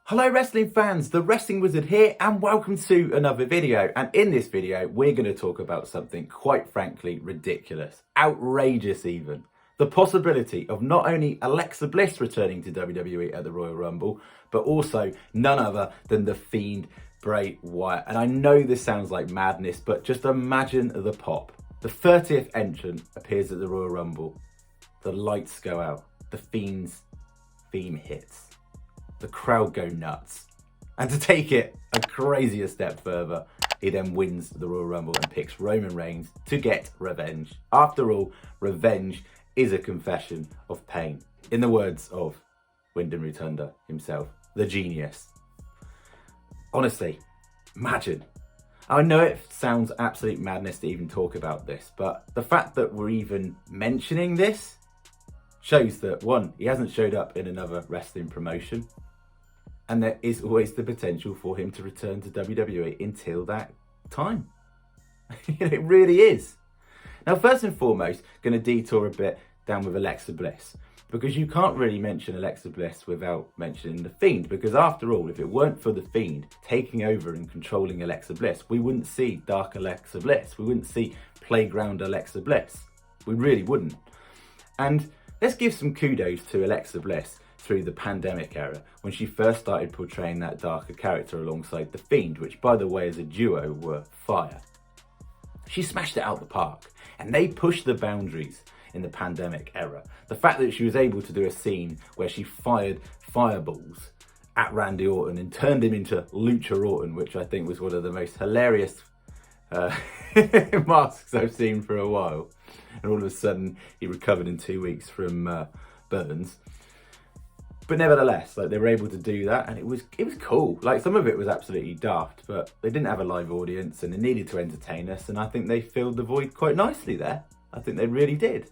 Hello wrestling fans, the Wrestling Wizard here and welcome to another video. And in this video, we're going to talk about something quite frankly ridiculous, outrageous even. The possibility of not only Alexa Bliss returning to WWE at the Royal Rumble, but also none other than the Fiend Bray Wyatt. And I know this sounds like madness, but just imagine the pop. The 30th entrant appears at the Royal Rumble. The lights go out. The Fiend's theme hits. The crowd go nuts. And to take it a crazier step further, he then wins the Royal Rumble and picks Roman Reigns to get revenge. After all, revenge is a confession of pain. In the words of Wyndham Rotunda himself, the genius. Honestly, imagine. I know it sounds absolute madness to even talk about this, but the fact that we're even mentioning this shows that, one, he hasn't showed up in another wrestling promotion, and there is always the potential for him to return to WWE until that time. It really is. Now, first and foremost, going to detour a bit down with Alexa Bliss, because you can't really mention Alexa Bliss without mentioning the Fiend, because after all, if it weren't for the Fiend taking over and controlling Alexa Bliss, we wouldn't see Dark Alexa Bliss. We wouldn't see Playground Alexa Bliss. We really wouldn't. And let's give some kudos to Alexa Bliss through the pandemic era, when she first started portraying that darker character alongside The Fiend, which by the way as a duo were fire. She smashed it out the park, and they pushed the boundaries in the pandemic era. The fact that she was able to do a scene where she fired fireballs at Randy Orton and turned him into Lucha Orton, which I think was one of the most hilarious masks I've seen for a while. And all of a sudden he recovered in 2 weeks from burns. But nevertheless, like, they were able to do that, and it was cool. Like, some of it was absolutely daft, but they didn't have a live audience and they needed to entertain us, and I think they filled the void quite nicely there. I think they really did.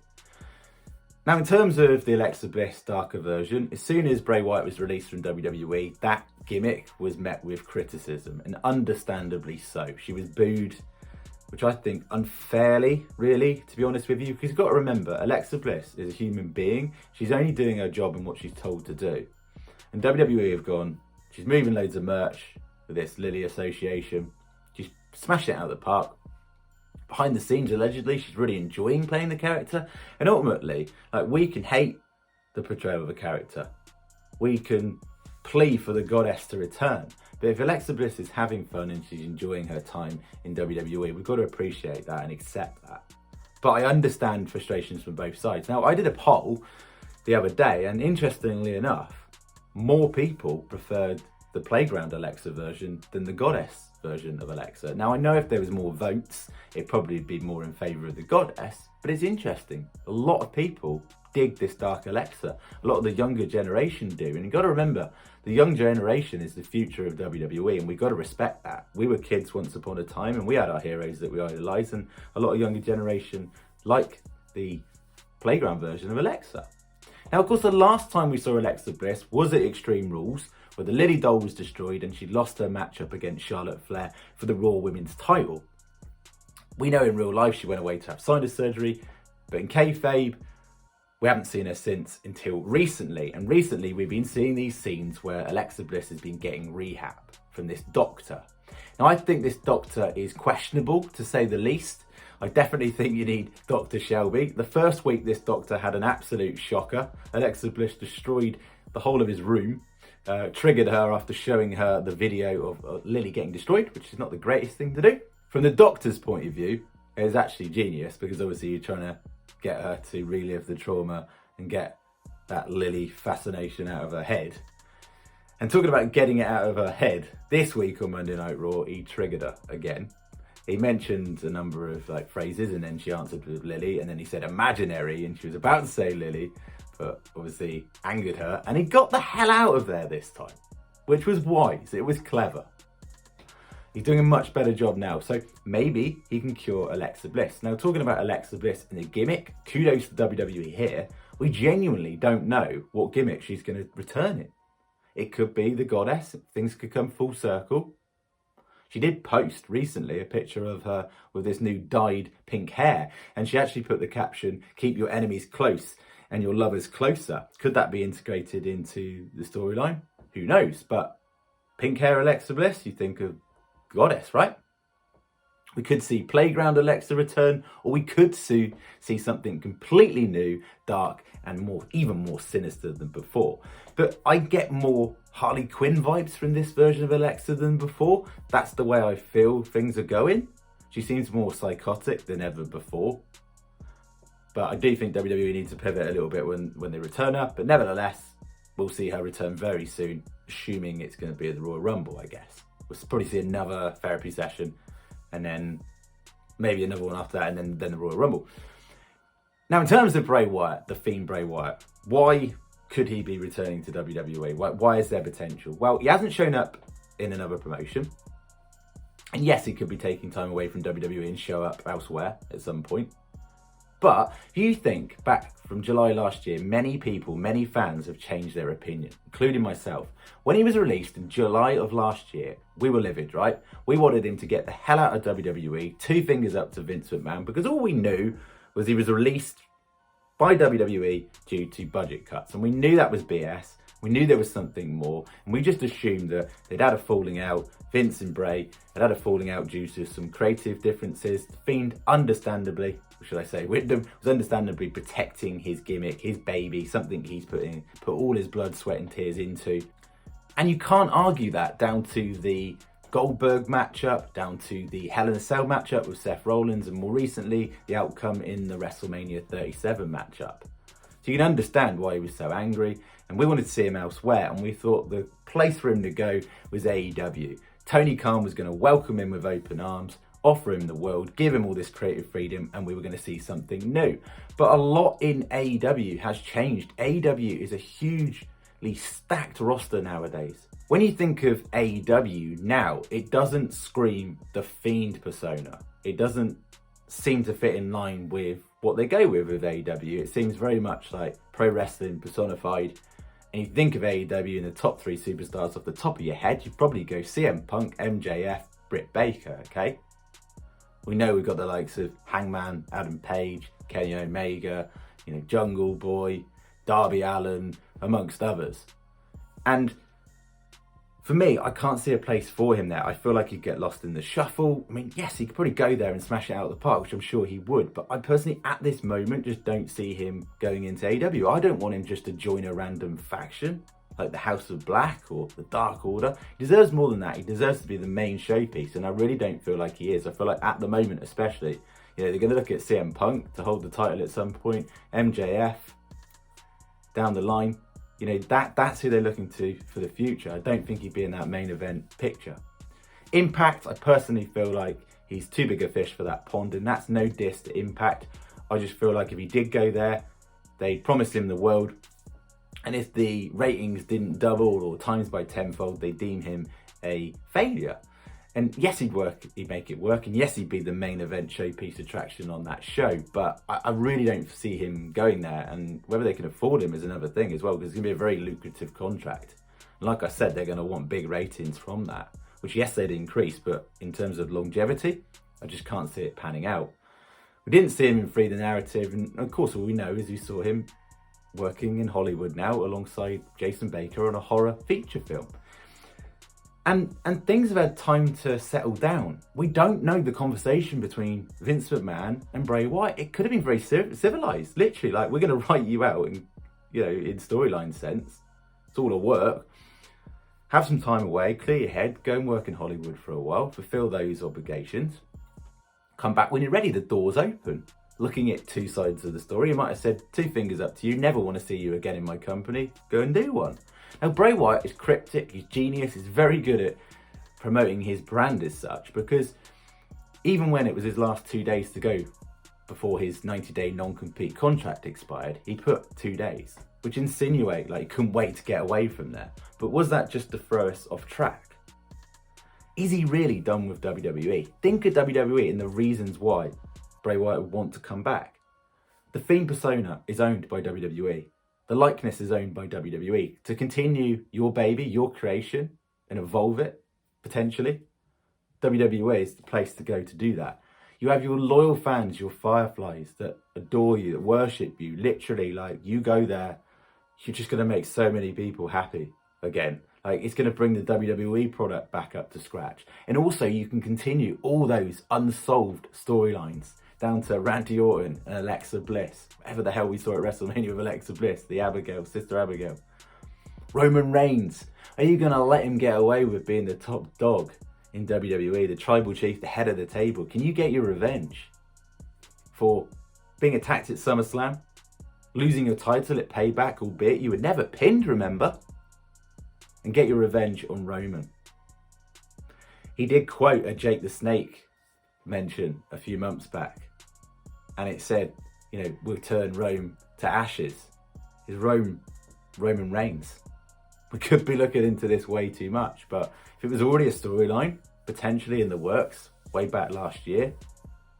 Now, in terms of the Alexa Bliss darker version, as soon as Bray Wyatt was released from WWE, that gimmick was met with criticism, and understandably so. She was booed, which I think unfairly, really, to be honest with you, because you've got to remember, Alexa Bliss is a human being. She's only doing her job and what she's told to do. And WWE have gone, she's moving loads of merch with this Lily association. She's smashed it out of the park. Behind the scenes, allegedly, she's really enjoying playing the character. And ultimately, like, we can hate the portrayal of a character. We can plea for the goddess to return. But if Alexa Bliss is having fun and she's enjoying her time in WWE, we've got to appreciate that and accept that. But I understand frustrations from both sides. Now, I did a poll the other day, and interestingly enough, more people preferred the Playground Alexa version than the Goddess version of Alexa. Now, I know if there was more votes, it'd probably be more in favour of the Goddess, but it's interesting. A lot of people dig this dark Alexa. A lot of the younger generation do. And you've got to remember, the young generation is the future of WWE, and we've got to respect that. We were kids once upon a time, and we had our heroes that we idolised, and a lot of younger generation like the Playground version of Alexa. Now, of course, the last time we saw Alexa Bliss was at Extreme Rules, where the Lily doll was destroyed and she lost her matchup against Charlotte Flair for the Raw Women's title. We know in real life she went away to have sinus surgery, but in kayfabe, we haven't seen her since until recently. And recently we've been seeing these scenes where Alexa Bliss has been getting rehab from this doctor. Now, I think this doctor is questionable, to say the least. I definitely think you need Dr. Shelby. The first week, this doctor had an absolute shocker. Alexa Bliss destroyed the whole of his room, triggered her after showing her the video of Lily getting destroyed, which is not the greatest thing to do. From the doctor's point of view, it's actually genius, because obviously you're trying to get her to relive the trauma and get that Lily fascination out of her head. And talking about getting it out of her head, this week on Monday Night Raw, he triggered her again. He mentioned a number of phrases, and then she answered with Lily, and then he said imaginary, and she was about to say Lily, but obviously angered her, and he got the hell out of there this time, which was wise. It was clever. He's doing a much better job now, so maybe he can cure Alexa Bliss. Now, talking about Alexa Bliss and the gimmick, kudos to WWE here. We genuinely don't know what gimmick she's going to return in. It could be the Goddess. Things could come full circle. She did post recently a picture of her with this new dyed pink hair, and she actually put the caption, "Keep your enemies close and your lovers closer." Could that be integrated into the storyline? Who knows? But pink hair Alexa Bliss, you think of Goddess, right? We could see Playground Alexa return, or we could see something completely new, dark, and even more sinister than before. But I get more Harley Quinn vibes from this version of Alexa than before. That's the way I feel things are going. She seems more psychotic than ever before. But I do think WWE needs to pivot a little bit when they return her. But nevertheless, we'll see her return very soon, assuming it's going to be at the Royal Rumble, I guess. We'll probably see another therapy session, and then maybe another one after that, and then the Royal Rumble. Now, in terms of Bray Wyatt, the Fiend Bray Wyatt, why could he be returning to WWE? Why is there potential? Well, he hasn't shown up in another promotion. And yes, he could be taking time away from WWE and show up elsewhere at some point. But if you think back from July last year, many people, many fans have changed their opinion, including myself. When he was released in July of last year, we were livid, right? We wanted him to get the hell out of WWE, 2 fingers up to Vince McMahon, because all we knew was he was released by WWE due to budget cuts. And we knew that was BS. We knew there was something more. And we just assumed that they'd had a falling out. Vince and Bray had a falling out due to some creative differences. The Fiend, understandably, should I say, Wyndham was understandably protecting his gimmick, his baby, something he's put all his blood, sweat and tears into. And you can't argue that down to the Goldberg matchup, down to the Hell in a Cell matchup with Seth Rollins, and more recently, the outcome in the WrestleMania 37 matchup. So you can understand why he was so angry, and we wanted to see him elsewhere, and we thought the place for him to go was AEW. Tony Khan was going to welcome him with open arms, offer him the world, give him all this creative freedom, and we were going to see something new. But a lot in AEW has changed. AEW is a hugely stacked roster nowadays. When you think of AEW now, it doesn't scream the Fiend persona. It doesn't seem to fit in line with what they go with AEW. It seems very much like pro wrestling personified. And you think of AEW and the top 3 superstars off the top of your head, you'd probably go CM Punk, MJF, Britt Baker, okay? We know we've got the likes of Hangman, Adam Page, Kenny Omega, Jungle Boy, Darby Allin, amongst others. And for me, I can't see a place for him there. I feel like he'd get lost in the shuffle. I mean, yes, he could probably go there and smash it out of the park, which I'm sure he would. But I personally, at this moment, just don't see him going into AEW. I don't want him just to join a random faction, like the House of Black or the Dark Order. He deserves more than that. He deserves to be the main showpiece, and I really don't feel like he is. I feel like at the moment especially, they're going to look at CM Punk to hold the title at some point, MJF down the line. That's who they're looking to for the future. I don't think he'd be in that main event picture. Impact, I personally feel like he's too big a fish for that pond, and that's no diss to Impact. I just feel like if he did go there, they'd promise him the world, and if the ratings didn't double or times by tenfold, they deem him a failure. And yes, he'd make it work, and yes, he'd be the main event showpiece attraction on that show, but I really don't see him going there, and whether they can afford him is another thing as well, because it's going to be a very lucrative contract. And like I said, they're going to want big ratings from that, which yes, they'd increase, but in terms of longevity, I just can't see it panning out. We didn't see him in Free the Narrative, and of course all we know is we saw him working in Hollywood now alongside Jason Baker on a horror feature film. And things have had time to settle down. We don't know the conversation between Vince McMahon and Bray Wyatt. It could have been very civilized, literally. Like, we're going to write you out in storyline sense. It's all a work. Have some time away, clear your head, go and work in Hollywood for a while, fulfill those obligations. Come back when you're ready, the door's open. Looking at 2 sides of the story, you might have said 2 fingers up to you, never want to see you again in my company, go and do one. Now, Bray Wyatt is cryptic, he's genius, he's very good at promoting his brand as such, because even when it was his last 2 days to go before his 90-day non-compete contract expired, he put 2 days, which insinuate like he couldn't wait to get away from there. But was that just to throw us off track? Is he really done with WWE? Think of WWE and the reasons why Bray Wyatt would want to come back. The Fiend persona is owned by WWE. The likeness is owned by WWE. To continue your baby, your creation, and evolve it, potentially, WWE is the place to go to do that. You have your loyal fans, your fireflies that adore you, that worship you. Literally, like, you go there, you're just going to make so many people happy again. Like, it's going to bring the WWE product back up to scratch. And also, you can continue all those unsolved storylines down to Randy Orton and Alexa Bliss. Whatever the hell we saw at WrestleMania with Alexa Bliss, the Abigail, Sister Abigail. Roman Reigns. Are you going to let him get away with being the top dog in WWE, the tribal chief, the head of the table? Can you get your revenge for being attacked at SummerSlam, losing your title at Payback, albeit you were never pinned, remember? And get your revenge on Roman. He did quote a Jake the Snake mention a few months back, and it said, you know, we'll turn Rome to ashes. Is Roman Reigns? We could be looking into this way too much, but if it was already a storyline, potentially in the works, way back last year,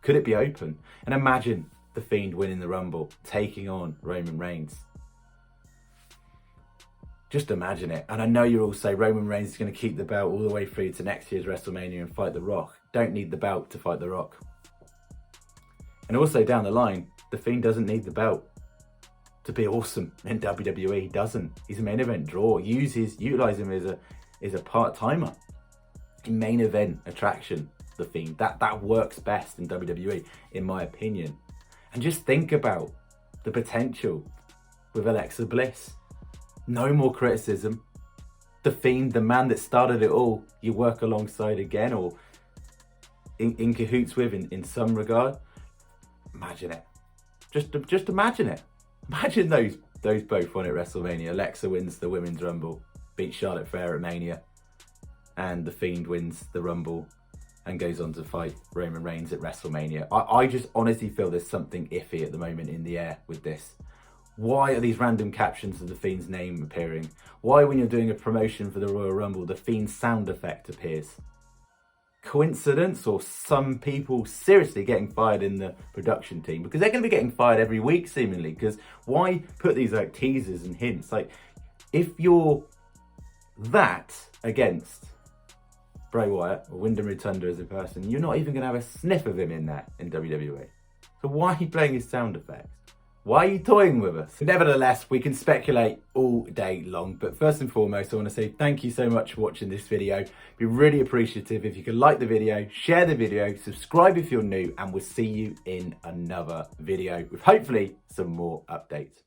could it be open? And imagine the Fiend winning the Rumble, taking on Roman Reigns. Just imagine it. And I know you'll all say Roman Reigns is going to keep the belt all the way through to next year's WrestleMania and fight The Rock. Don't need the belt to fight The Rock. And also down the line, the Fiend doesn't need the belt to be awesome in WWE. He doesn't. He's a main event draw. Utilize him as a part-timer. A main event attraction, the Fiend. That works best in WWE, in my opinion. And just think about the potential with Alexa Bliss. No more criticism. The Fiend, the man that started it all, you work alongside again, or in cahoots with in some regard. Imagine it. Just imagine it. Imagine those both won at WrestleMania. Alexa wins the Women's Rumble, beats Charlotte Flair at Mania, and the Fiend wins the Rumble and goes on to fight Roman Reigns at WrestleMania. I just honestly feel there's something iffy at the moment in the air with this. Why are these random captions of the Fiend's name appearing? Why, when you're doing a promotion for the Royal Rumble, the Fiend's sound effect appears? Coincidence, or some people seriously getting fired in the production team? Because they're going to be getting fired every week, seemingly. Because why put these like teasers and hints? Like, if you're that against Bray Wyatt or Wyndham Rotunda as a person, you're not even going to have a sniff of him in that in WWE. So why are you playing his sound effects? Why are you toying with us? Nevertheless, we can speculate all day long, but first and foremost, I want to say thank you so much for watching this video. Be really appreciative if you could like the video, share the video, subscribe if you're new, and we'll see you in another video with hopefully some more updates.